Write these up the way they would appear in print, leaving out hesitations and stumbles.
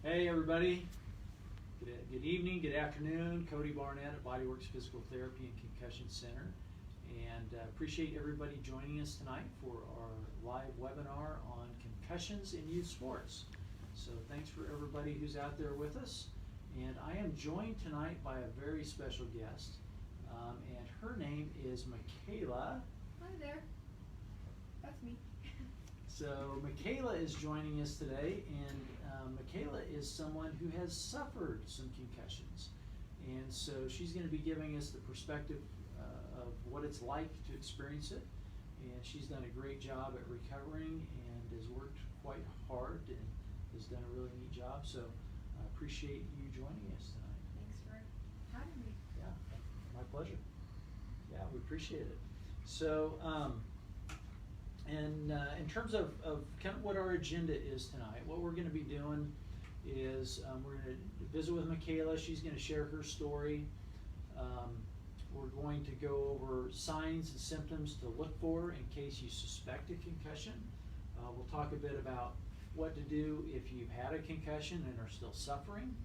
Hey everybody, good evening, good afternoon. Cody Barnett at Bodyworks Physical Therapy and Concussion Center, and appreciate everybody joining us tonight for our live webinar on concussions in youth sports. So thanks for everybody who's out there with us, and I am joined tonight by a very special guest, and her name is Michaela. Hi there, that's me. So Michaela is joining us today, and Michaela is someone who has suffered some concussions, and so she's going to be giving us the perspective of what it's like to experience it, and she's done a great job at recovering and has worked quite hard and has done a really neat job, so I appreciate you joining us tonight. Thanks for having me. Yeah, my pleasure. Yeah, we appreciate it. So, in terms of kind of what our agenda is tonight, what we're going to be doing is we're going to visit with Michaela. She's going to share her story. We're going to go over signs and symptoms to look for in case you suspect a concussion. We'll talk a bit about what to do if you've had a concussion and are still suffering,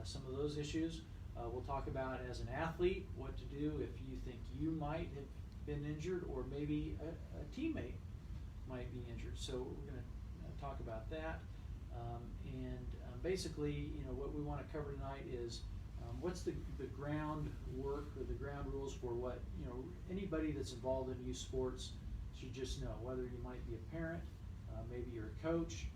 some of those issues. We'll talk about, as an athlete, what to do if you think you might have been injured, or maybe a teammate might be injured. So we're going to talk about that, and basically, you know, what we want to cover tonight is what's the groundwork or the ground rules for what, you know, anybody that's involved in youth sports should just know, whether you might be a parent, maybe you're a coach,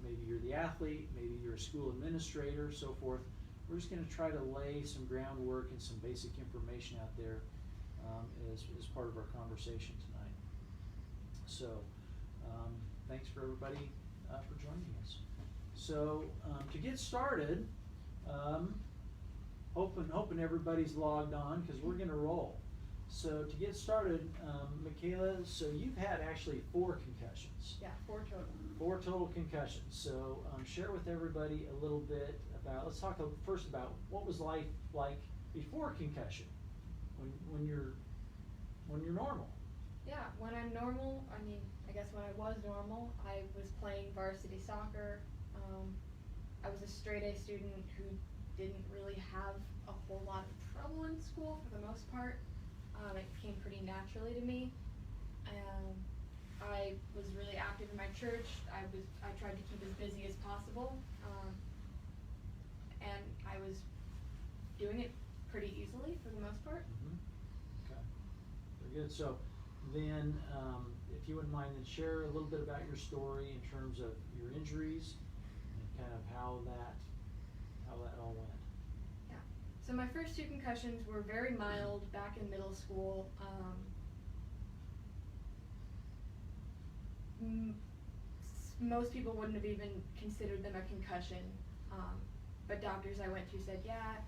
maybe you're the athlete, maybe you're a school administrator, so forth. We're just going to try to lay some groundwork and some basic information out there as part of our conversation tonight. So thanks for everybody for joining us. So to get started, hoping everybody's logged on, because we're going to roll. So to get started, Michaela, so you've had actually 4 concussions. Yeah, 4 total. 4 total concussions. So share with everybody a little bit about, let's talk first about what was life like before concussion, when you're normal. Yeah, when I'm normal, I mean, I guess when I was normal, I was playing varsity soccer. I was a straight A student who didn't really have a whole lot of trouble in school for the most part. It came pretty naturally to me. I was really active in my church. I tried to keep as busy as possible, and I was doing it pretty easily for the most part. Mm-hmm. Okay, very good. So then, if you wouldn't mind, then share a little bit about your story in terms of your injuries and kind of how that all went. Yeah. So my first 2 concussions were very mild back in middle school. Most people wouldn't have even considered them a concussion, but doctors I went to said, yeah,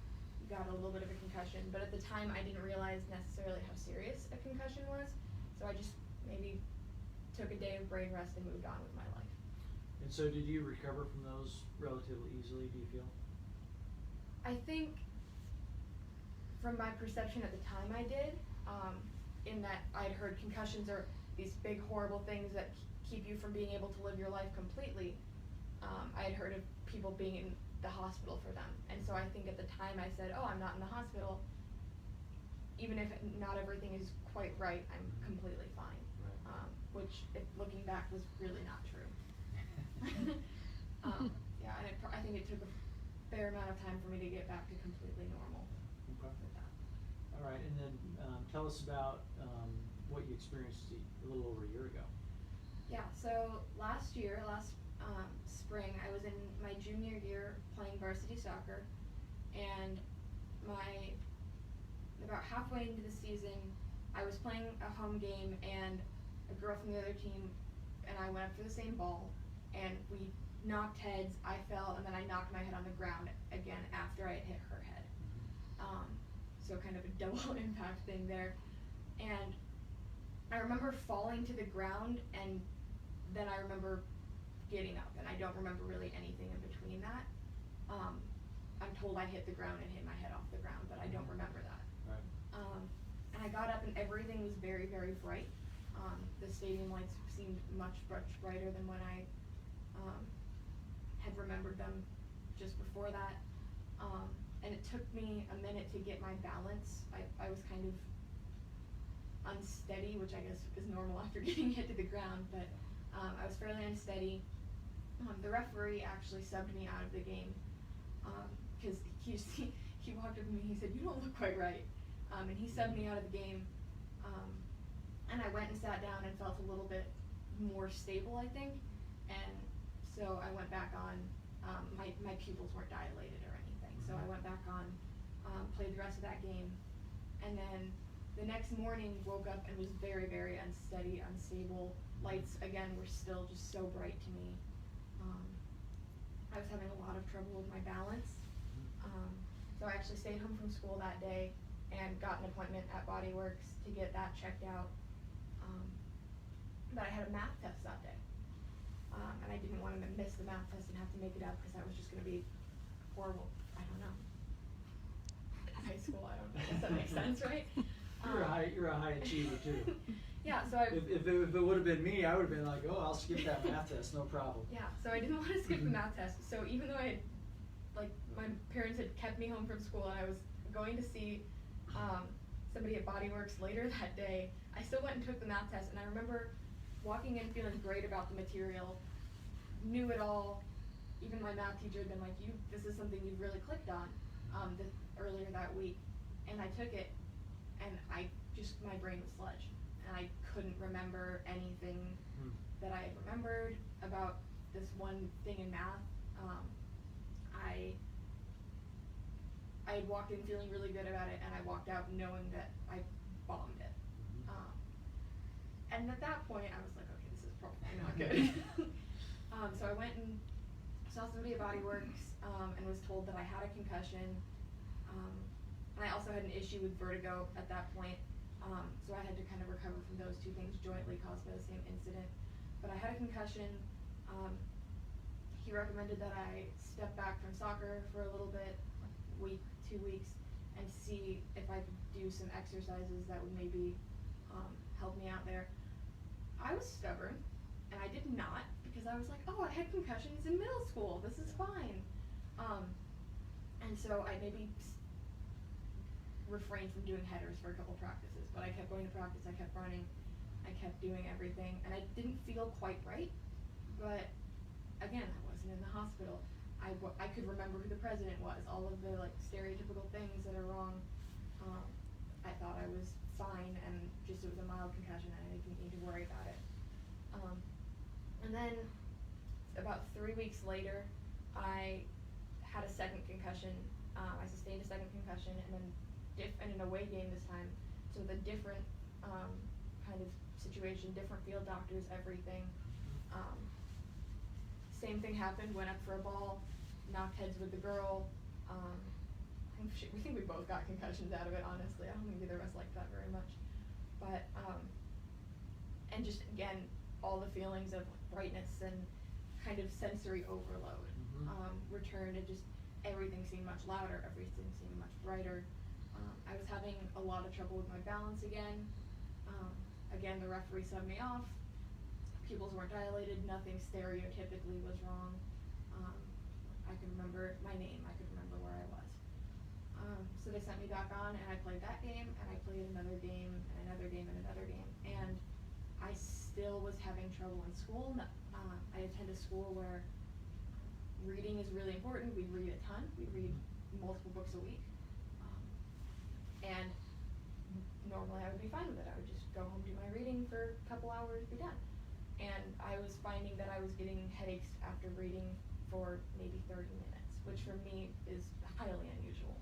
you got a little bit of a concussion, but at the time I didn't realize necessarily how serious a concussion was, so I just maybe took a day of brain rest and moved on with my life. And so did you recover from those relatively easily, do you feel? I think from my perception at the time I did, in that I'd heard concussions are these big horrible things that keep you from being able to live your life completely. I had heard of people being in the hospital for them, and so I think at the time I said, oh, I'm not in the hospital. Even if not everything is quite right, I'm completely fine. Right. Which, looking back, was really not true. Yeah, and I think it took a fair amount of time for me to get back to completely normal. Okay. With that. All right, and then tell us about what you experienced a little over a year ago. Yeah, so last spring, I was in my junior year playing varsity soccer, and about halfway into the season, I was playing a home game, and a girl from the other team and I went up for the same ball, and we knocked heads. I fell, and then I knocked my head on the ground again after I had hit her head. So kind of a double impact thing there. And I remember falling to the ground, and then I remember getting up, and I don't remember really anything in between that. I'm told I hit the ground and hit my head off the ground, but I don't remember that. Right. And I got up, and everything was very, very bright. The stadium lights seemed much brighter than when I had remembered them just before that. And it took me a minute to get my balance. I was kind of unsteady, which I guess is normal after getting hit to the ground, but I was fairly unsteady. The referee actually subbed me out of the game because he walked up to me and he said, "You don't look quite right," and he subbed me out of the game. And I went and sat down and felt a little bit more stable, I think, and so I went back on. My pupils weren't dilated or anything, so I went back on, played the rest of that game, and then the next morning woke up and was very, very unsteady, unstable. Lights, again, were still just so bright to me. I was having a lot of trouble with my balance. So I actually stayed home from school that day and got an appointment at Bodyworks to get that checked out. But I had a math test that day. And I didn't want to miss the math test and have to make it up because that was just going to be horrible. I don't know. High school, I don't know. Does that make sense, right? You're a high achiever too. Yeah, so if it would have been me, I would have been like, oh, I'll skip that math test, no problem. Yeah, so I didn't want to skip the math test. So even though my parents had kept me home from school and I was going to see somebody at Bodyworks later that day, I still went and took the math test. And I remember walking in feeling great about the material, knew it all. Even my math teacher had been like, this is something you've really clicked on earlier that week. And I took it, and my brain was sludge. And I couldn't remember anything that I had remembered about this one thing in math. I had walked in feeling really good about it, and I walked out knowing that I bombed it. And at that point, I was like, okay, this is probably not good. So I went and saw somebody at Bodyworks and was told that I had a concussion. And I also had an issue with vertigo at that point. So I had to kind of recover from those two things jointly caused by the same incident. But I had a concussion. He recommended that I step back from soccer for a little bit, week, 2 weeks, and see if I could do some exercises that would maybe help me out there. I was stubborn, and I did not, because I was like, oh, I had concussions in middle school, this is fine. And so I maybe refrained from doing headers for a couple practices, but I kept going to practice, I kept running, I kept doing everything, and I didn't feel quite right, but again, I wasn't in the hospital. I could remember who the president was, all of the stereotypical things that are wrong. I thought I was fine, and just it was a mild concussion, and I didn't need to worry about it. And then about 3 weeks later, I had a second concussion. I sustained a second concussion, and then in an away game this time, so with a different kind of situation, different field doctors, everything. Same thing happened, went up for a ball, knocked heads with the girl. We think we both got concussions out of it, honestly. I don't think either of us liked that very much. But, and just, again, all the feelings of brightness and kind of sensory overload returned, and just everything seemed much louder, everything seemed much brighter. I was having a lot of trouble with my balance again. Again, the referee subbed me off. Pupils weren't dilated, nothing stereotypically was wrong. I could remember my name, I could remember where I was. So they sent me back on, and I played that game, and I played another game, and another game, and another game, and I still was having trouble in school. I attend a school where reading is really important. We read a ton. We read multiple books a week. And normally I would be fine with it. I would just go home, do my reading for a couple hours, be done. And I was finding that I was getting headaches after reading for maybe 30 minutes, which for me is highly unusual.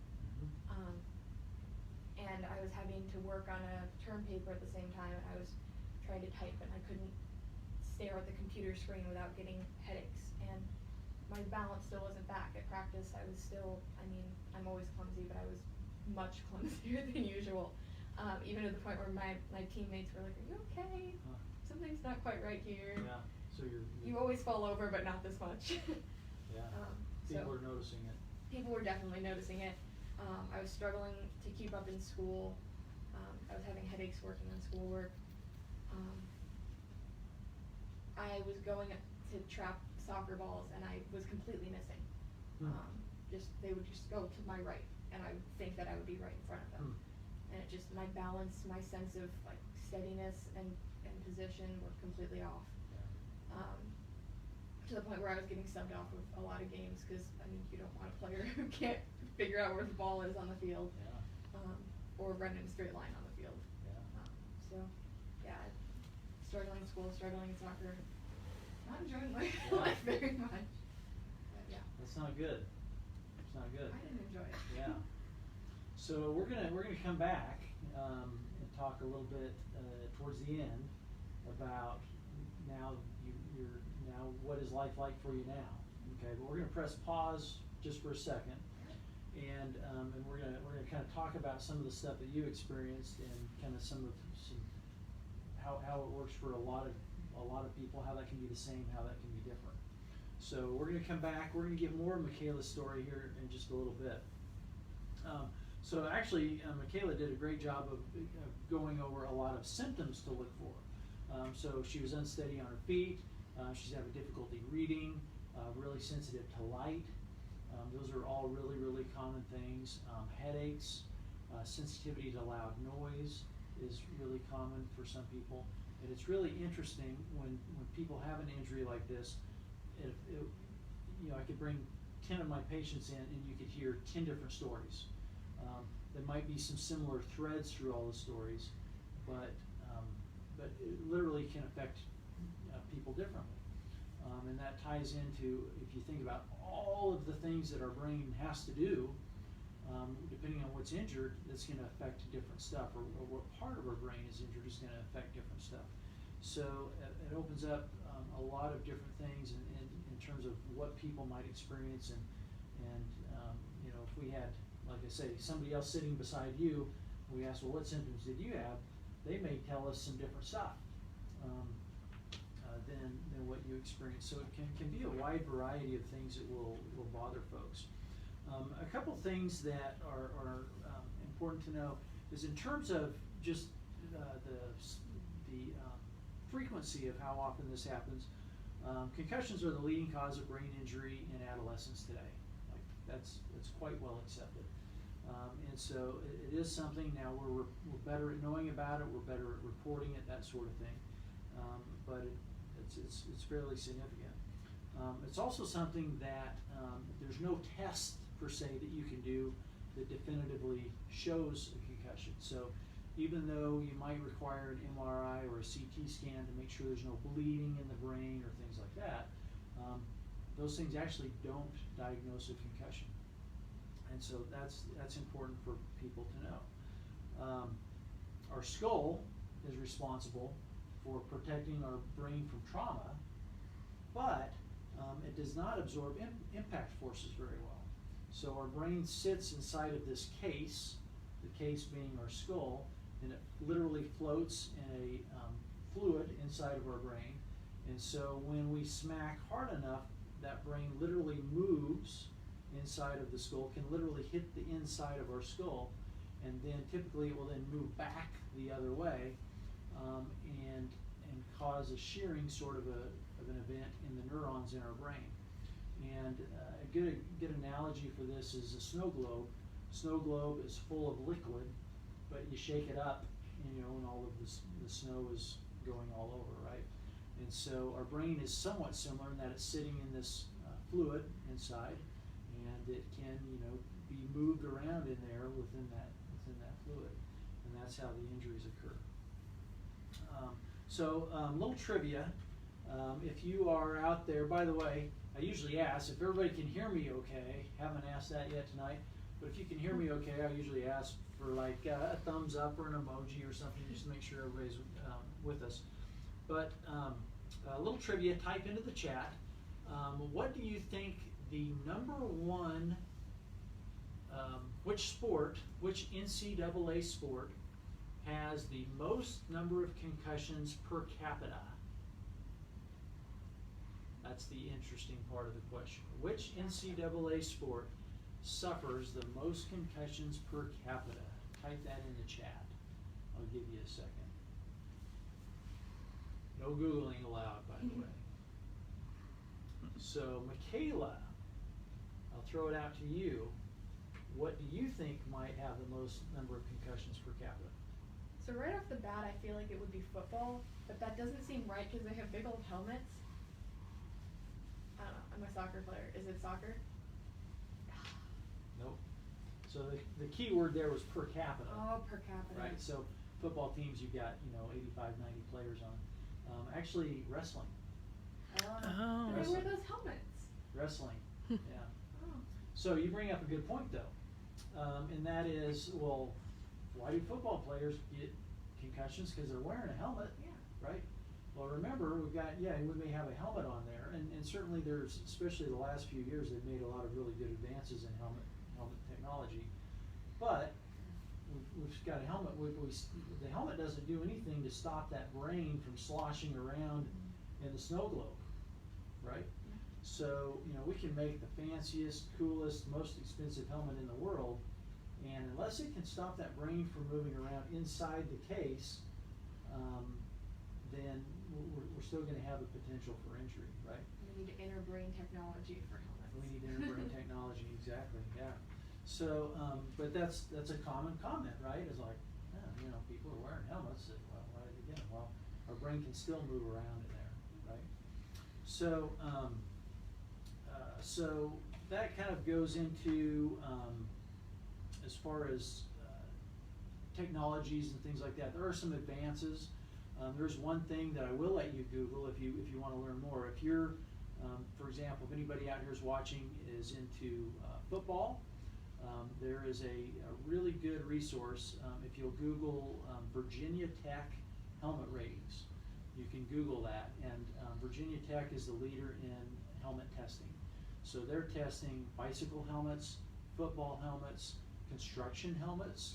And I was having to work on a term paper at the same time, and I was trying to type, and I couldn't stare at the computer screen without getting headaches. And my balance still wasn't back. At practice, I was still, I'm always clumsy, but I was much clumsier than usual. Even to the point where my teammates were like, are you okay? Something's not quite right here. Yeah, so you always fall over, but not this much. Yeah, people were noticing it. People were definitely noticing it. I was struggling to keep up in school. I was having headaches working on schoolwork. I was going to trap soccer balls, and I was completely missing. They would just go to my right, and I would think that I would be right in front of them. And it just, my balance, my sense of like steadiness and position were completely off. To the point where I was getting subbed off of a lot of games, because I mean, you don't want a player who can't figure out where the ball is on the field, or run in a straight line on the field. So yeah, struggling in school, struggling in soccer, not enjoying my life very much. But yeah. That's not good. It's not good. I didn't enjoy it. Yeah. So we're gonna come back and talk a little bit towards the end about now you're now what is life like for you now. Okay, but we're gonna press pause just for a second, and we're gonna kind of talk about some of the stuff that you experienced and kind of some how it works for a lot of people, how that can be the same, how that can be different. So we're gonna come back. We're gonna get more of Michaela's story here in just a little bit. So actually, Michaela did a great job of going over a lot of symptoms to look for. So she was unsteady on her feet. She's having difficulty reading, really sensitive to light. Those are all really, really common things. Headaches, sensitivity to loud noise is really common for some people. And it's really interesting when people have an injury like this. I could bring 10 of my patients in and you could hear 10 different stories. There might be some similar threads through all the stories, but it literally can affect people differently. And that ties into, if you think about all of the things that our brain has to do, depending on what's injured, that's going to affect different stuff, or what part of our brain is injured is going to affect different stuff. So it opens up a lot of different things in terms of what people might experience, and if we had, like I say, somebody else sitting beside you, we ask, well, what symptoms did you have? They may tell us some different stuff than what you experienced. So it can be a wide variety of things that will bother folks. A couple things that are important to know is in terms of just the frequency of how often this happens. Concussions are the leading cause of brain injury in adolescents today. That's quite well accepted. And so it is something now we're better at knowing about it, we're better at reporting it, that sort of thing. But it's fairly significant. It's also something that there's no test per se that you can do that definitively shows a concussion. So even though you might require an MRI or a CT scan to make sure there's no bleeding in the brain or things like that, those things actually don't diagnose a concussion. And so that's important for people to know. Our skull is responsible for protecting our brain from trauma, but it does not absorb impact forces very well. So our brain sits inside of this case, the case being our skull, and it literally floats in a fluid inside of our brain. And so when we smack hard enough, that brain literally moves inside of the skull, can literally hit the inside of our skull, and then typically it will then move back the other way and cause a shearing sort of an event in the neurons in our brain. And a good analogy for this is a snow globe. Snow globe is full of liquid, but you shake it up, and all of the snow is going all over, right? And so our brain is somewhat similar in that it's sitting in this fluid inside, and it can be moved around in there within that fluid, and that's how the injuries occur. Little trivia. If you are out there, by the way, I usually ask if everybody can hear me okay. Haven't asked that yet tonight, but if you can hear me okay, I usually ask for like a thumbs up or an emoji or something just to make sure everybody's with us. But a little trivia, type into the chat. What do you think the number one, which NCAA sport has the most number of concussions per capita? That's the interesting part of the question. Which NCAA sport suffers the most concussions per capita? Type that in the chat. I'll give you a second. No Googling allowed, by the way. So, Michaela, I'll throw it out to you. What do you think might have the most number of concussions per capita? So right off the bat, I feel like it would be football, but that doesn't seem right because they have big old helmets. I don't know. I'm a soccer player. Is it soccer? Nope. So the key word there was per capita. Oh, per capita. Right. So football teams, you've got 85, 90 players on. Actually, wrestling. Oh. They wear those helmets. Wrestling. Yeah. Oh. So you bring up a good point though, and that is, well, why do football players get concussions? Because they're wearing a helmet. Yeah. Right? Well, remember, we may have a helmet on there, and certainly there's, especially the last few years, they've made a lot of really good advances in helmet technology. But we've got a helmet. The helmet doesn't do anything to stop that brain from sloshing around in the snow globe, right? Yeah. So we can make the fanciest, coolest, most expensive helmet in the world, and unless it can stop that brain from moving around inside the case, then we're still going to have the potential for injury, right? We need inner brain technology for helmets. We need inner brain technology, exactly, yeah. So, but that's a common comment, right? It's like, people are wearing helmets. Well, why did they get them? Well, our brain can still move around in there, right? So, so that kind of goes into as far as technologies and things like that. There are some advances. There's one thing that I will let you Google if you want to learn more. If you're, for example, if anybody out here is watching is into football, there is a really good resource. If you'll Google Virginia Tech helmet ratings, you can Google that. And Virginia Tech is the leader in helmet testing. So they're testing bicycle helmets, football helmets, construction helmets.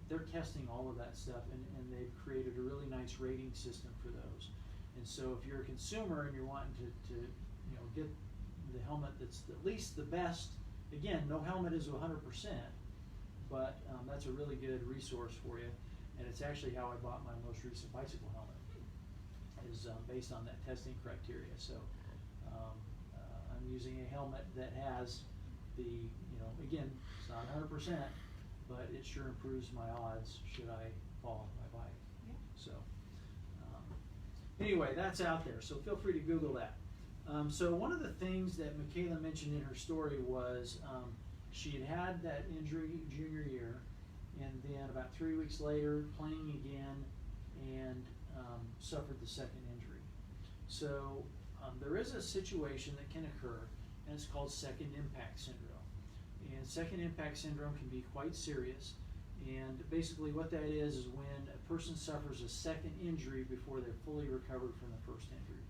They're testing all of that stuff, and they've created a really nice rating system for those. And so if you're a consumer and you're wanting to get the helmet that's at least the best, again, no helmet is 100%, but that's a really good resource for you. And it's actually how I bought my most recent bicycle helmet, is based on that testing criteria. So I'm using a helmet that has the, again, it's not 100%, but it sure improves my odds should I fall on my bike. Yeah. So anyway, that's out there. So feel free to Google that. So one of the things that Michaela mentioned in her story was she had that injury junior year, and then about 3 weeks later, playing again, and suffered the second injury. So there is a situation that can occur, and it's called second impact syndrome. And second impact syndrome can be quite serious. And basically what that is when a person suffers a second injury before they're fully recovered from the first injury.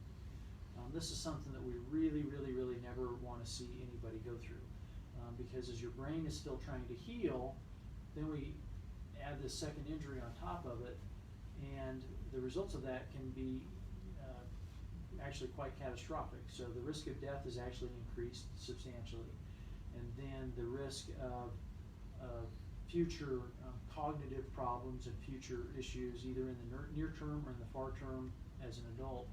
This is something that we really, really, really never want to see anybody go through. Because as your brain is still trying to heal, then we add this second injury on top of it, and the results of that can be actually quite catastrophic. So the risk of death is actually increased substantially. And then the risk of future cognitive problems and future issues, either in the near term or in the far term as an adult,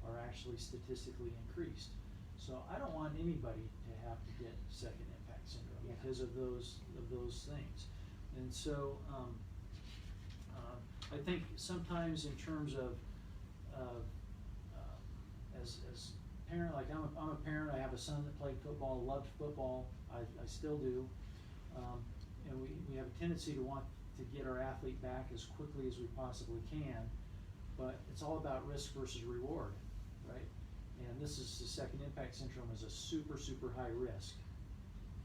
are actually statistically increased. So I don't want anybody to have to get second impact syndrome because of those things. And so I think sometimes in terms of as parent, like I'm a parent, I have a son that played football, loved football, I still do, and we have a tendency to want to get our athlete back as quickly as we possibly can, but it's all about risk versus reward, right? And this is the second impact syndrome is a super, super high risk,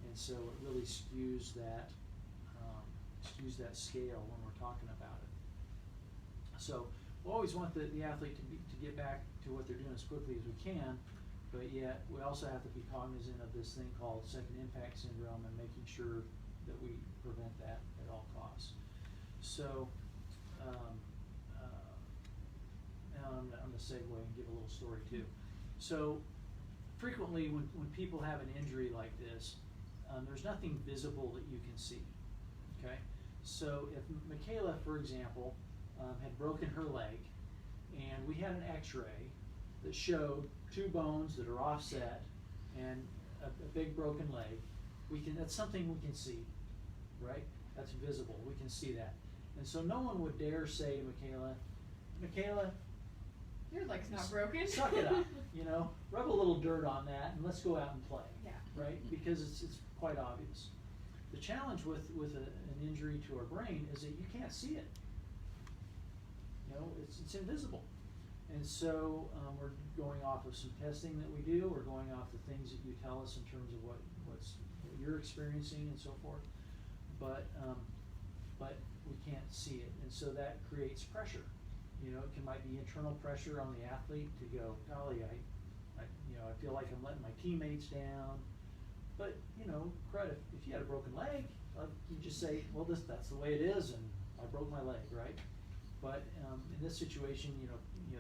and so it really skews that scale when we're talking about it. So we always want the athlete to get back to what they're doing as quickly as we can, but yet we also have to be cognizant of this thing called second impact syndrome and making sure that we prevent that at all costs. So now I'm going to segue and give a little story too. So frequently when people have an injury like this, there's nothing visible that you can see, okay? So if Michaela, for example, had broken her leg, and we had an x-ray that showed two bones that are offset and a big broken leg, that's something we can see, right? That's visible, we can see that. And so no one would dare say to Michaela, your leg's not broken. suck it up, rub a little dirt on that and let's go out and play, Yeah. right? Because it's quite obvious. The challenge with an injury to our brain is that you can't see it. It's invisible. And so we're going off of some testing that we do. We're going off the things that you tell us in terms of what you're experiencing and so forth. But we can't see it, and so that creates pressure. It might be internal pressure on the athlete to go, golly, I feel like I'm letting my teammates down. But credit, if you had a broken leg, you just say, well, that's the way it is, and I broke my leg, right? But in this situation,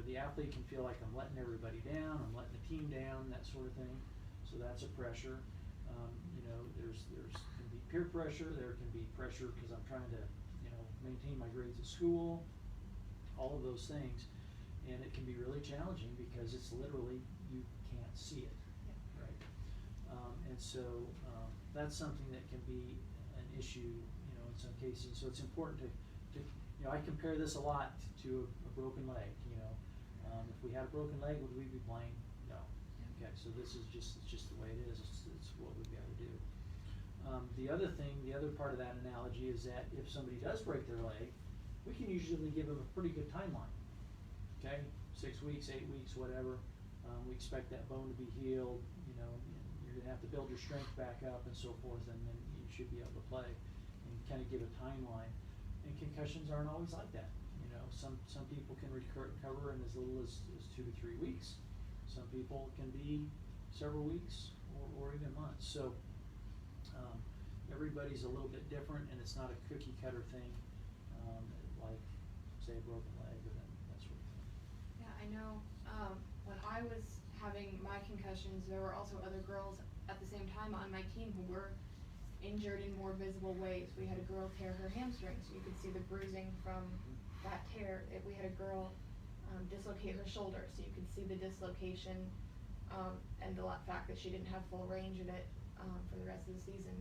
the athlete can feel like I'm letting everybody down, I'm letting the team down, that sort of thing. So that's a pressure. There's can be peer pressure. There can be pressure because I'm trying to, maintain my grades at school. All of those things, and it can be really challenging because it's literally you can't see it, right? And so that's something that can be an issue, in some cases. So it's important to I compare this a lot to a broken leg. If we had a broken leg, would we be playing? No. Okay, so this is just the way it is. It's what we've got to do. The other part of that analogy is that if somebody does break their leg, we can usually give them a pretty good timeline. Okay, 6 weeks, 8 weeks, whatever. We expect that bone to be healed. You're gonna have to build your strength back up and so forth, and then you should be able to play. And kind of give a timeline. And concussions aren't always like that. Some people can recover in as little as 2 to 3 weeks. Some people can be several weeks or even months. So everybody's a little bit different, and it's not a cookie cutter thing, like say a broken leg or that sort of thing. Yeah, I know. When I was having my concussions, there were also other girls at the same time on my team who were injured in more visible ways. We had a girl tear her hamstring, so you could see the bruising from that tear. We had a girl dislocate her shoulder, so you could see the dislocation and the fact that she didn't have full range of it for the rest of the season.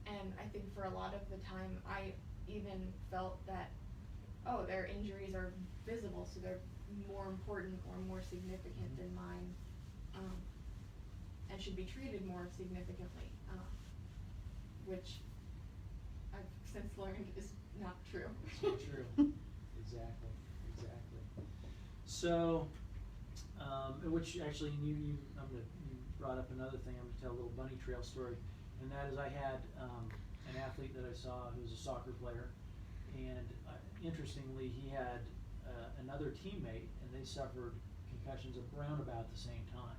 And I think for a lot of the time, I even felt that, their injuries are visible, so they're more important or more significant than mine, and should be treated more significantly, which I've since learned is not true. It's not true. Exactly. So, which actually you brought up another thing. I'm going to tell a little bunny trail story, and that is I had an athlete that I saw who was a soccer player, and interestingly, he had another teammate, and they suffered concussions around about the same time.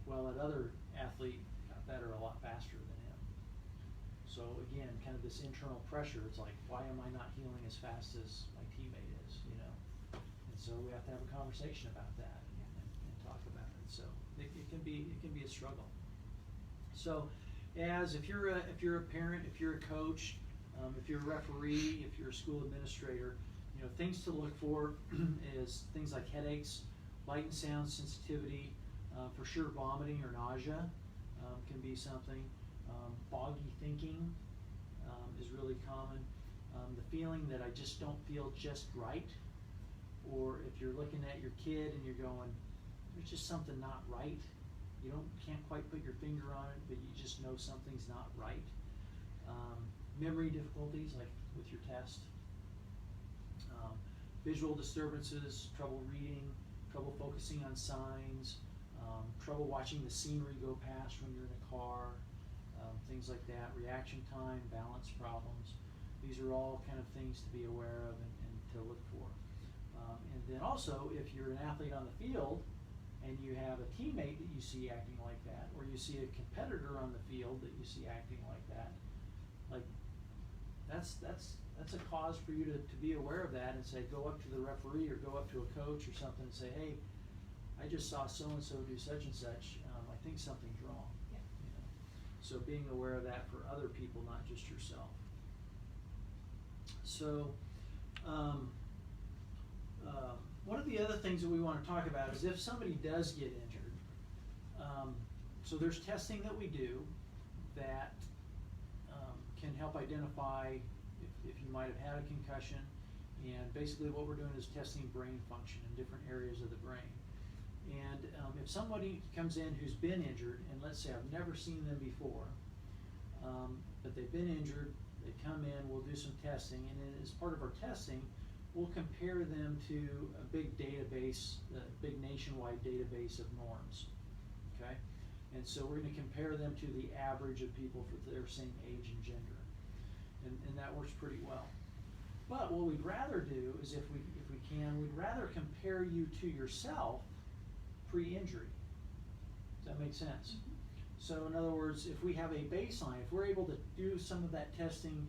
Well, that other athlete got better a lot faster than him. So again, kind of this internal pressure. It's like, why am I not healing as fast as my teammate is? And so we have to have a conversation about that and talk about it. So it can be a struggle. So, if you're a parent, if you're a coach, if you're a referee, if you're a school administrator, things to look for is things like headaches, light and sound sensitivity, for sure vomiting or nausea can be something. Foggy thinking is really common. The feeling that I just don't feel just right, or if you're looking at your kid and you're going, there's just something not right. You can't quite put your finger on it, but you just know something's not right. Memory difficulties, like with your test. Visual disturbances, trouble reading, trouble focusing on signs, trouble watching the scenery go past when you're in a car, things like that. Reaction time, balance problems. These are all kind of things to be aware of and to look for. And then also, if you're an athlete on the field and you have a teammate that you see acting like that, or you see a competitor on the field that you see acting like that, like that's a cause for you to be aware of that and say, go up to the referee or go up to a coach or something and say, hey, I just saw so-and-so do such and such, I think something's wrong. Yeah. So being aware of that for other people, not just yourself. So one of the other things that we want to talk about is if somebody does get injured, So there's testing that we do that can help identify if you might have had a concussion, and basically what we're doing is testing brain function in different areas of the brain. And if somebody comes in who's been injured, and let's say I've never seen them before, but they've been injured, they come in, we'll do some testing, and then as part of our testing, we'll compare them to a big database, a big nationwide database of norms, okay? And so we're going to compare them to the average of people for their same age and gender, and that works pretty well. But what we'd rather do is, if we can, we'd rather compare you to yourself pre-injury. Does that make sense? Mm-hmm. So in other words, if we have a baseline, if we're able to do some of that testing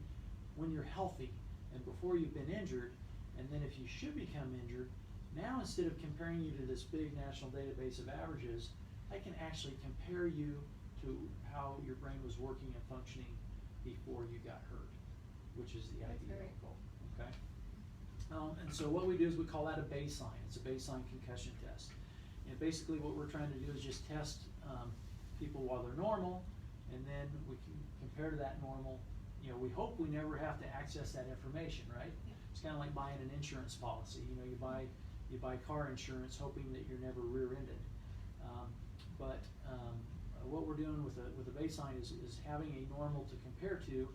when you're healthy and before you've been injured, and then if you should become injured, now instead of comparing you to this big national database of averages, I can actually compare you to how your brain was working and functioning before you got hurt, which is the That's ideal. very cool. Okay. And so what we do is we call that a baseline. It's a baseline concussion test. And basically what we're trying to do is just test people while they're normal, and then we can compare to that normal. You know, we hope we never have to access that information, right? Yeah. It's kind of like buying an insurance policy. You know, you buy car insurance hoping that you're never rear-ended. But what we're doing with a baseline is having a normal to compare to,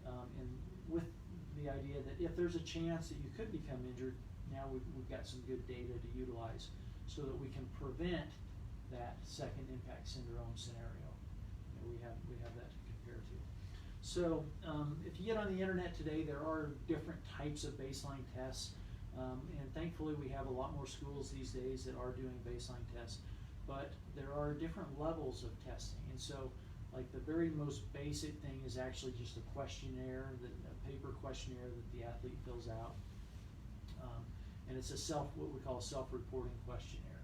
and with the idea that if there's a chance that you could become injured, now we've got some good data to utilize so that we can prevent that second impact syndrome scenario. You know, we have that to compare to. So if you get on the internet today, there are different types of baseline tests, and thankfully we have a lot more schools these days that are doing baseline tests. But there are different levels of testing, and so like the very most basic thing is actually just a questionnaire, a paper questionnaire that the athlete fills out, and it's what we call a self-reporting questionnaire,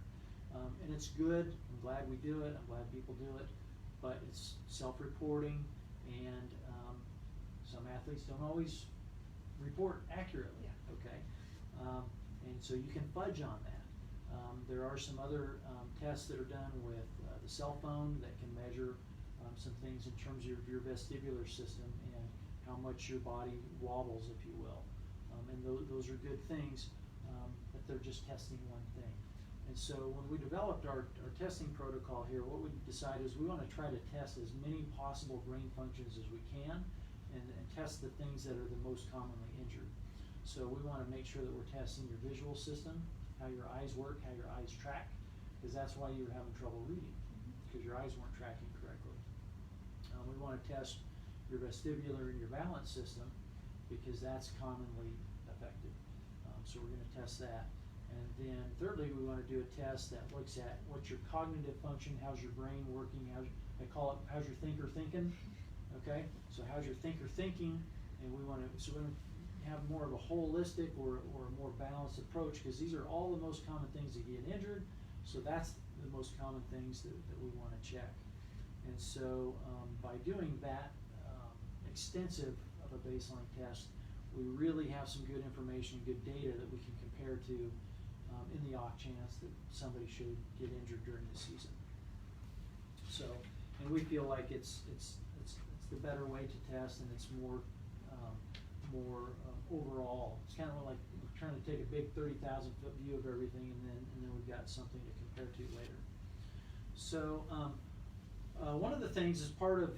and it's good. I'm glad we do it. I'm glad people do it, but it's self-reporting, and some athletes don't always report accurately. Yeah. Okay, and so you can fudge on that. There are some other tests that are done with the cell phone that can measure some things in terms of your vestibular system and how much your body wobbles, if you will. And those are good things, but they're just testing one thing. And so when we developed our testing protocol here, what we decided is we want to try to test as many possible brain functions as we can, and test the things that are the most commonly injured. So we want to make sure that we're testing your visual system, how your eyes work, how your eyes track, because that's why you were having trouble reading, because your eyes weren't tracking correctly. We want to test your vestibular and your balance system, because that's commonly affected. So we're going to test that. And then thirdly, we want to do a test that looks at what's your cognitive function, how's your brain working, I call it, how's your thinker thinking, okay? So how's your thinker thinking, and we're going to have more of a holistic or a more balanced approach, because these are all the most common things that get injured, so that's the most common things that we want to check. And so by doing that extensive of a baseline test, we really have some good information, good data that we can compare to in the off chance that somebody should get injured during the season. So, and we feel like it's the better way to test, and it's more overall. It's kind of like we're trying to take a big 30,000 foot view of everything, and then we've got something to compare to later. So one of the things as part of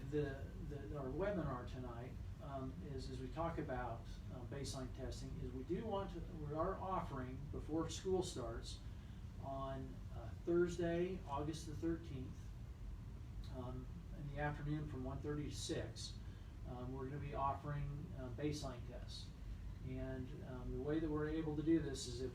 our webinar tonight is as we talk about baseline testing, is we are offering before school starts on Thursday, August the 13th, in the afternoon from 1:30 to 6. We're going to be offering baseline tests, and the way that we're able to do this is if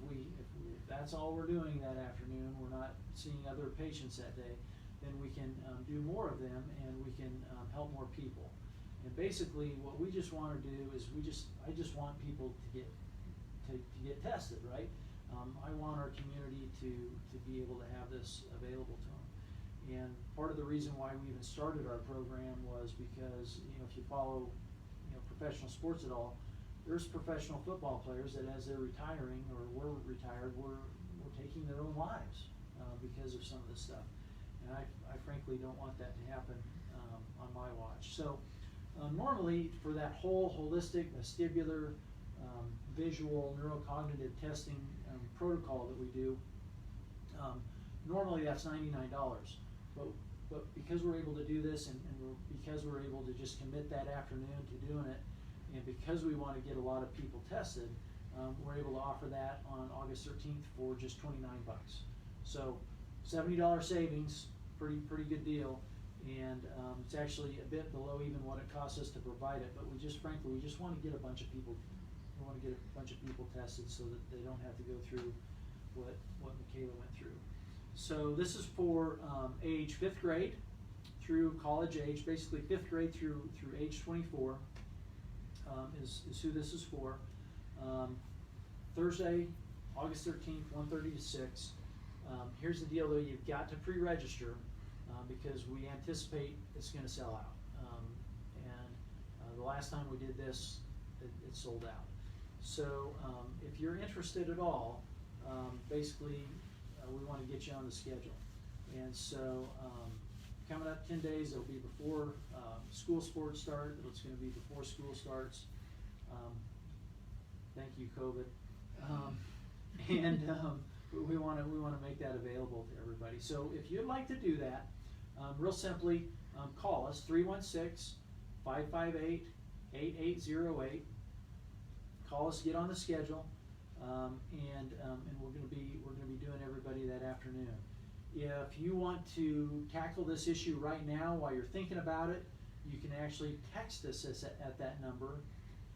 that's all we're doing that afternoon, we're not seeing other patients that day, then we can do more of them, and we can help more people. And basically, what we just want to do is I just want people to get tested, right? I want our community to be able to have this available to them. And part of the reason why we even started our program was because, if you follow, professional sports at all, there's professional football players that as they're retiring or were retired, were taking their own lives because of some of this stuff. and I frankly don't want that to happen on my watch. So normally for that whole holistic vestibular visual neurocognitive testing protocol that we do, normally that's $99. But because we're able to do this, and because we're able to just commit that afternoon to doing it, and because we want to get a lot of people tested, we're able to offer that on August 13th for just $29. So $70 savings, pretty good deal, and it's actually a bit below even what it costs us to provide it. But we just want to get a bunch of people. We want to get a bunch of people tested so that they don't have to go through what Michaela went through. So this is for age 5th grade through college age, basically 5th grade through age 24 is who this is for. Thursday, August 13th, 1:30 to 6. Here's the deal though, you've got to pre-register because we anticipate it's going to sell out. And the last time we did this, it sold out. So if you're interested at all, basically we want to get you on the schedule. And so coming up 10 days, it'll be before school sports start. It's going to be before school starts. Thank you, COVID. And we want to make that available to everybody. So if you'd like to do that, real simply, call us 316-558-8808. Call us, get on the schedule, and we're going to be doing everybody that afternoon. If you want to tackle this issue right now while you're thinking about it, you can actually text us at that number,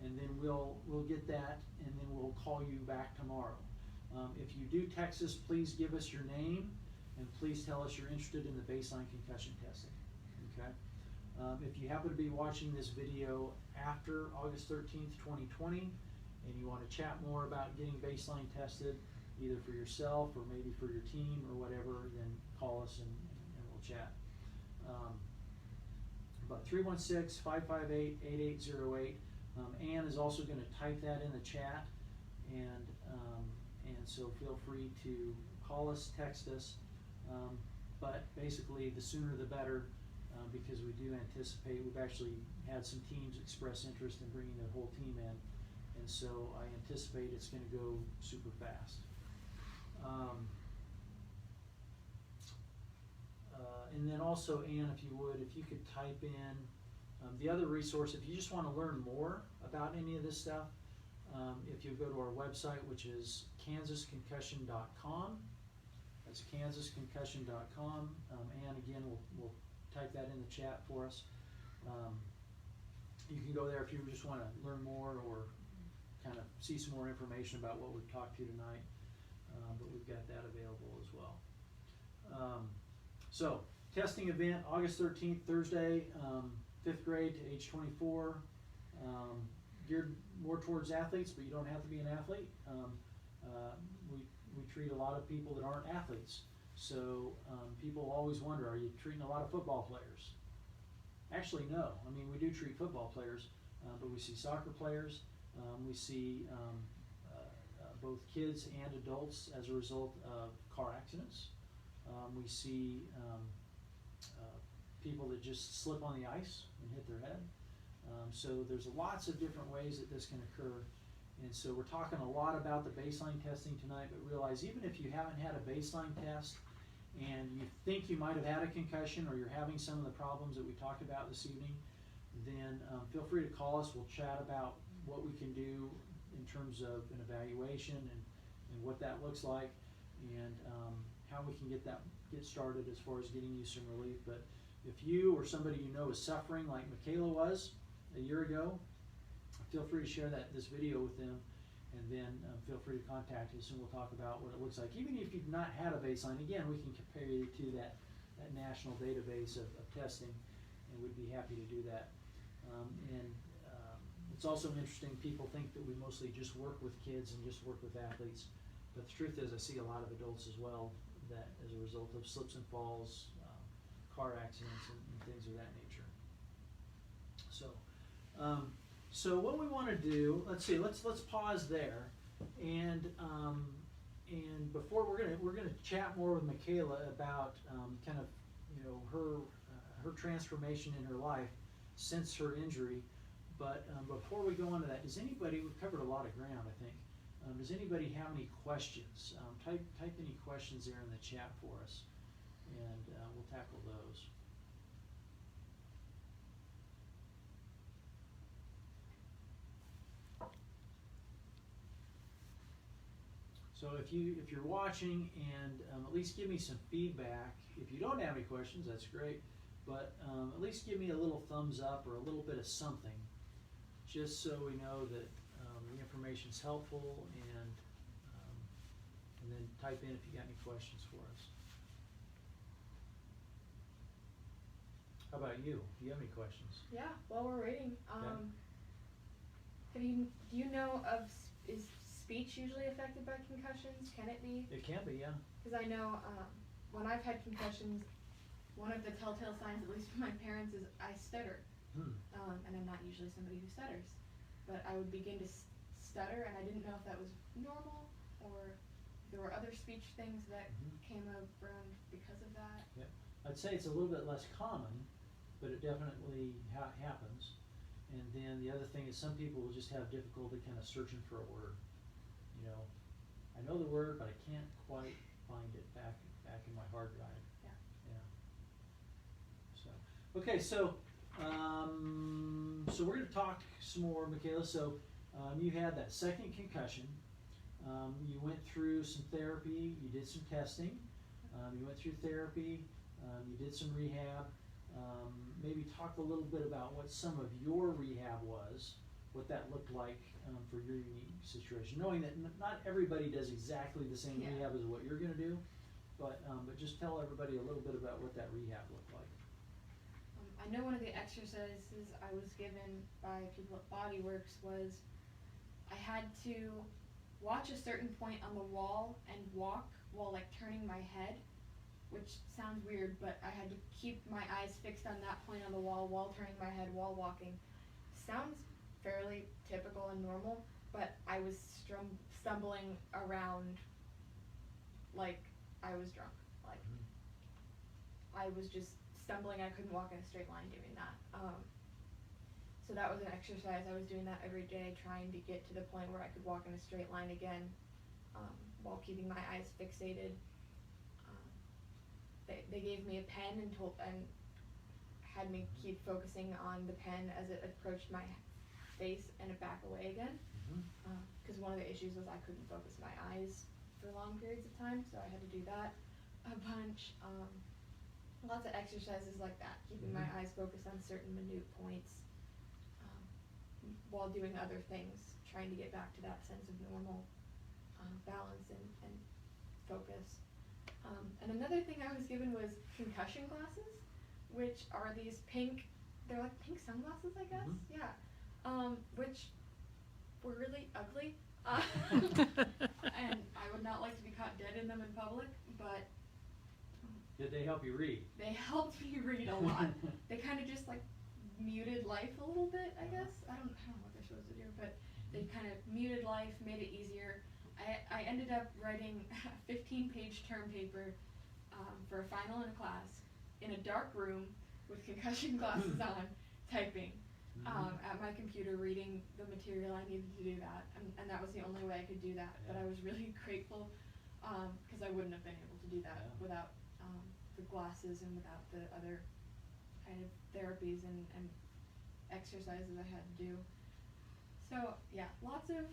and then we'll get that, and then we'll call you back tomorrow. If you do text us, please give us your name, and please tell us you're interested in the baseline concussion testing. Okay. If you happen to be watching this video after August 13th, 2020, and you want to chat more about getting baseline tested, either for yourself or maybe for your team or whatever, then call us and we'll chat. But 316-558-8808. Ann is also going to type that in the chat, and so feel free to call us, text us. But basically, the sooner the better, because we do anticipate, we've actually had some teams express interest in bringing their whole team in, and so I anticipate it's going to go super fast. And then also, Ann, if you could type in the other resource, if you just want to learn more about any of this stuff, if you go to our website, which is kansasconcussion.com. That's kansasconcussion.com. Ann, again, we'll type that in the chat for us. You can go there if you just want to learn more or kind of see some more information about what we've talked to tonight. But we've got that available as well. So, testing event, August 13th, Thursday, 5th grade to age 24. Geared more towards athletes, but you don't have to be an athlete. We treat a lot of people that aren't athletes. So people always wonder, are you treating a lot of football players? Actually, no. I mean, we do treat football players, but we see soccer players. We see both kids and adults as a result of car accidents. We see people that just slip on the ice and hit their head. So there's lots of different ways that this can occur. And so we're talking a lot about the baseline testing tonight, but realize even if you haven't had a baseline test and you think you might have had a concussion or you're having some of the problems that we talked about this evening, then feel free to call us. We'll chat about what we can do in terms of an evaluation and what that looks like, and how we can get started as far as getting you some relief. But if you or somebody you know is suffering like Michaela was a year ago, feel free to share this video with them, and then feel free to contact us and we'll talk about what it looks like. Even if you've not had a baseline, again, we can compare you to that national database of testing, and we'd be happy to do that. It's also interesting, people think that we mostly just work with kids and just work with athletes, but the truth is I see a lot of adults as well that as a result of slips and falls, car accidents and things of that nature. So what we want to do, let's pause there, and before we're gonna chat more with Michaela about kind of you know, her transformation in her life since her injury. But before we go on to that, does anybody, we've covered a lot of ground, I think. Does anybody have any questions? Type any questions there in the chat for us, and we'll tackle those. So if you're watching, and at least give me some feedback. If you don't have any questions, that's great. But at least give me a little thumbs up or a little bit of something, just so we know that the information's helpful, and then type in if you got any questions for us. How about you? Do you have any questions? Yeah, while we're waiting, Okay. do you know of, is speech usually affected by concussions? Can it be? It can be, yeah. Because I know when I've had concussions, one of the telltale signs, at least for my parents, is I stutter. And I'm not usually somebody who stutters. But I would begin to stutter, and I didn't know if that was normal or if there were other speech things that came around because of that. Yeah. I'd say it's a little bit less common, but it definitely happens. And then the other thing is some people will just have difficulty kind of searching for a word. You know, I know the word, but I can't quite find it back in my hard drive. Yeah. Yeah. So, okay, so so we're going to talk some more, Michaela. So you had that second concussion. You went through some therapy. You did some testing. You went through therapy. You did some rehab. Maybe talk a little bit about what some of your rehab was, what that looked like for your unique situation, knowing that not everybody does exactly the same rehab as what you're going to do, but just tell everybody a little bit about what that rehab looked like. I know one of the exercises I was given by people at Bodyworks was I had to watch a certain point on the wall and walk while like turning my head, which sounds weird, but I had to keep my eyes fixed on that point on the wall while turning my head while walking. Sounds fairly typical and normal, but I was stumbling around like I was drunk. Like I was just stumbling. I couldn't walk in a straight line doing that. So that was an exercise. I was doing that every day, trying to get to the point where I could walk in a straight line again, while keeping my eyes fixated. They gave me a pen and had me keep focusing on the pen as it approached my face and it back away again. Because one of the issues was I couldn't focus my eyes for long periods of time, so I had to do that a bunch. Lots of exercises like that, keeping my eyes focused on certain minute points while doing other things, trying to get back to that sense of normal balance and focus. And another thing I was given was concussion glasses, which are these pink, they're like pink sunglasses, I guess? Yeah. Which were really ugly. And I would not like to be caught dead in them in public, but did they help you read? They helped me read a lot. They kind of just like muted life a little bit, I guess. I don't know what they're supposed to do, but they kind of muted life, made it easier. I ended up writing a 15-page term paper for a final in a class in a dark room with concussion glasses on, typing at my computer, reading the material I needed to do that. And that was the only way I could do that. But I was really grateful because I wouldn't have been able to do that without the glasses and without the other kind of therapies and exercises I had to do. So yeah, lots of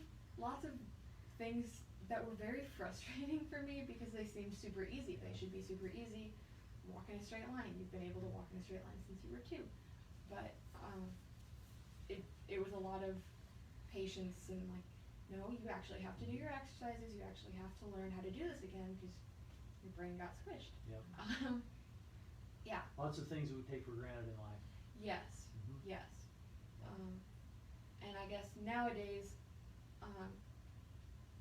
things that were very frustrating for me because they seemed super easy. They should be super easy. Walk in a straight line. You've been able to walk in a straight line since you were 2. But it was a lot of patience and like, no, you actually have to do your exercises. You actually have to learn how to do this again because your brain got squished. Yeah. Lots of things that we take for granted in life. Yes. Yes. And I guess nowadays,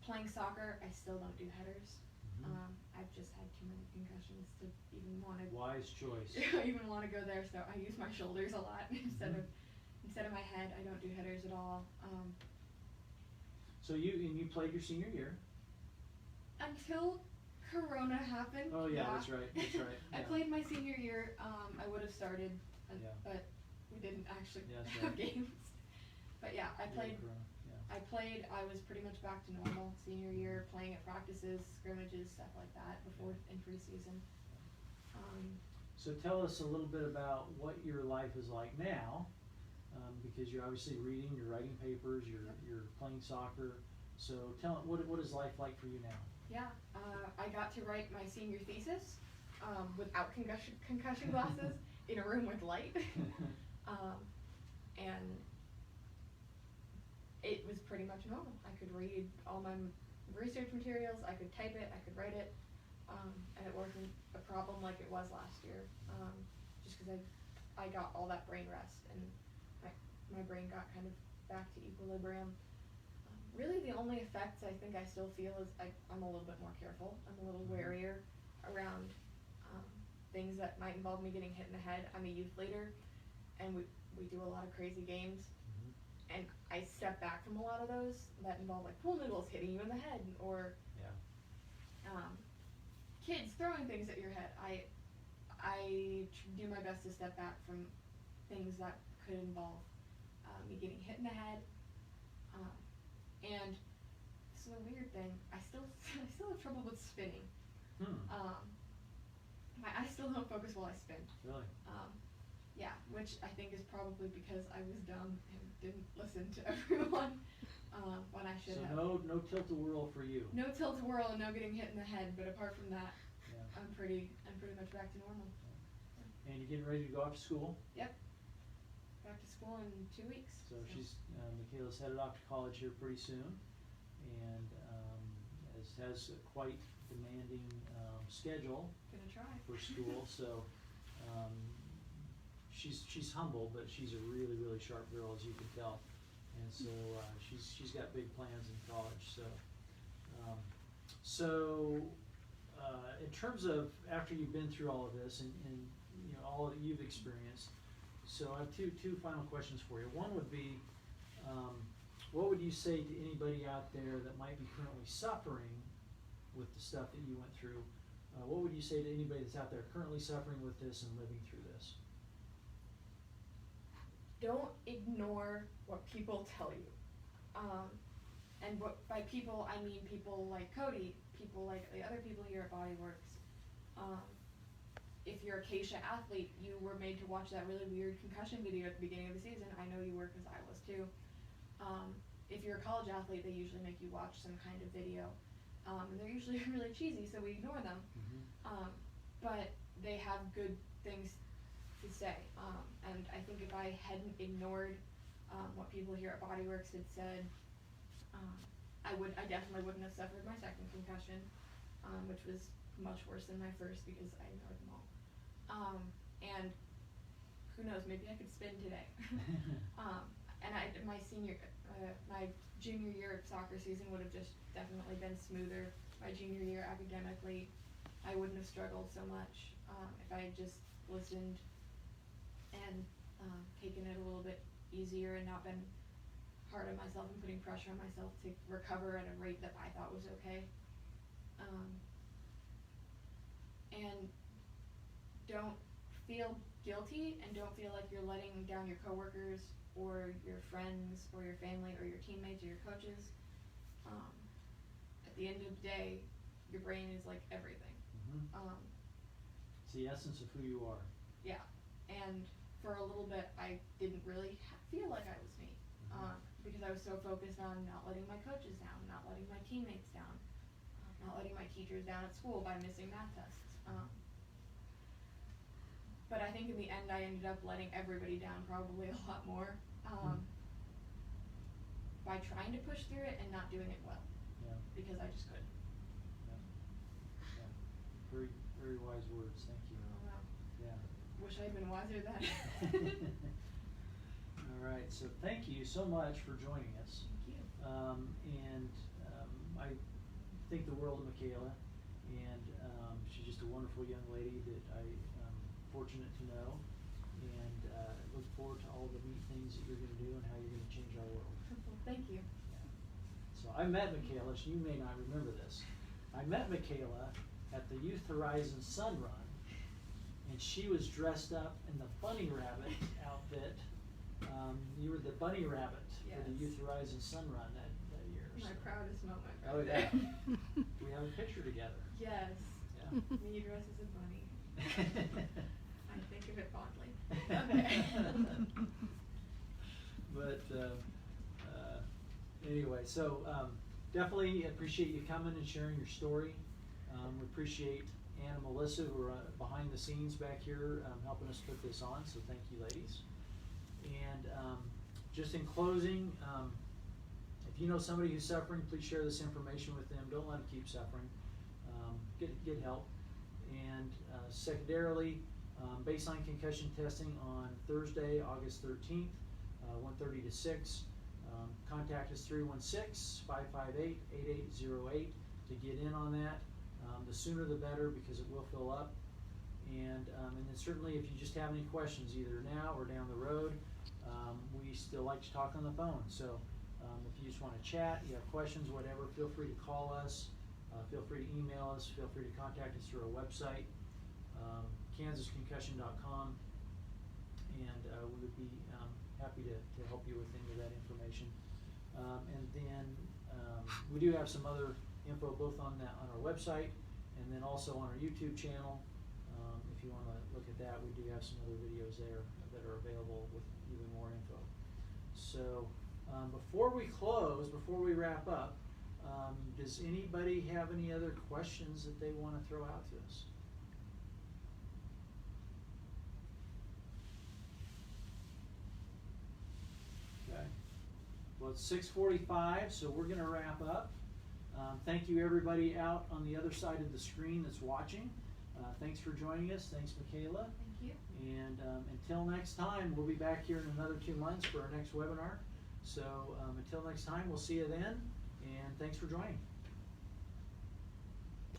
playing soccer, I still don't do headers. I've just had too many concussions to even want to. Wise choice. Even want to go there, so I use my shoulders a lot instead of my head. I don't do headers at all. So you played your senior year. Until Corona happened. Oh yeah, that's right. That's right. I Yeah. played my senior year. I would have started, Yeah. but we didn't actually Yeah, that's have right. games. But yeah, I played. Yeah. I played. I was pretty much back to normal senior year, playing at practices, scrimmages, stuff like that before in preseason. So tell us a little bit about what your life is like now, because you're obviously reading, you're writing papers, you're playing soccer. So tell what is life like for you now? Yeah, I got to write my senior thesis without concussion glasses in a room with light, and it was pretty much normal. I could read all my research materials, I could type it, I could write it, and it wasn't a problem like it was last year, just because I got all that brain rest and my brain got kind of back to equilibrium. Really the only effects I think I still feel is I'm a little bit more careful. I'm a little warier around things that might involve me getting hit in the head. I'm a youth leader, and we do a lot of crazy games, and I step back from a lot of those that involve like pool noodles hitting you in the head, or kids throwing things at your head. I do my best to step back from things that could involve me getting hit in the head. And this is a weird thing. I still have trouble with spinning. My eyes still don't focus while I spin. Really? Yeah, which I think is probably because I was dumb and didn't listen to everyone when I should have. So no tilt-a-whirl for you. No tilt-a-whirl and no getting hit in the head, but apart from that, Yeah. I'm pretty much back to normal. And you're getting ready to go off to school? Yep. Back to school in 2 weeks. So she's Michaela's headed off to college here pretty soon, and has a quite demanding schedule Gonna try. for school. So she's humble, but she's a really sharp girl, as you can tell, and so she's got big plans in college. So in terms of after you've been through all of this and you know all that you've experienced. So I have two final questions for you. One would be, what would you say to anybody out there that might be currently suffering with the stuff that you went through? What would you say to anybody that's out there currently suffering with this and living through this? Don't ignore what people tell you. And by people, I mean people like Cody, people like the other people here at Bodyworks. If you're a Acacia athlete, you were made to watch that really weird concussion video at the beginning of the season. I know you were because I was too. If you're a college athlete, they usually make you watch some kind of video. And they're usually really cheesy, so we ignore them. But they have good things to say. And I think if I hadn't ignored what people here at Bodyworks had said, I definitely wouldn't have suffered my second concussion, which was much worse than my first because I ignored them all. And who knows, maybe I could spin today. And my junior year soccer season would have just definitely been smoother. My junior year academically, I wouldn't have struggled so much if I had just listened and taken it a little bit easier and not been hard on myself and putting pressure on myself to recover at a rate that I thought was okay. And don't feel guilty and don't feel like you're letting down your coworkers or your friends or your family or your teammates or your coaches. At the end of the day, your brain is like everything. It's the essence of who you are. Yeah, and for a little bit I didn't really feel like I was me because I was so focused on not letting my coaches down, not letting my teammates down, not letting my teachers down at school by missing math tests. But I think in the end I ended up letting everybody down probably a lot more by trying to push through it and not doing it well. Yeah. Because I just couldn't. Yeah. Very wise words. Thank you. Oh, wow. Yeah. Wish I'd been wiser then. All right. So thank you so much for joining us. Thank you. I think the world of Michaela, and she's just a wonderful young lady that I'm fortunate to know, and look forward to all the neat things that you're going to do and how you're going to change our world. Well, thank you. Yeah. So I met Michaela, so you may not remember this. I met Michaela at the Youth Horizon Sun Run, and she was dressed up in the bunny rabbit outfit. You were the bunny rabbit for the Yes. Youth Horizon Sun Run that year. My so. proudest moment. Right Oh there. yeah. We have a picture together. Yes. Yeah. Me dressed as a bunny. I think of it fondly. Okay. But anyway, so definitely appreciate you coming and sharing your story. We appreciate Ann and Melissa who are behind the scenes back here helping us put this on, so thank you ladies. And just in closing, if you know somebody who's suffering, please share this information with them. Don't let them keep suffering. Get help. And secondarily, baseline concussion testing on Thursday, August 13th, 1:30 to 6. Contact us 316-558-8808 to get in on that. The sooner the better, because it will fill up. And then certainly if you just have any questions, either now or down the road, we still like to talk on the phone. So if you just want to chat, you have questions, whatever, feel free to call us. Feel free to email us. Feel free to contact us through our website, kansasconcussion.com, and we would be happy to help you with any of that information. And then we do have some other info both on our website and then also on our YouTube channel. If you want to look at that, we do have some other videos there that are available with even more info. So before we close, before we wrap up, does anybody have any other questions that they want to throw out to us? Okay. Well, it's 6:45, so we're going to wrap up. Thank you, everybody out on the other side of the screen that's watching. Thanks for joining us. Thanks, Michaela. Thank you. And until next time, we'll be back here in another 2 months for our next webinar. So until next time, we'll see you then. And thanks for joining.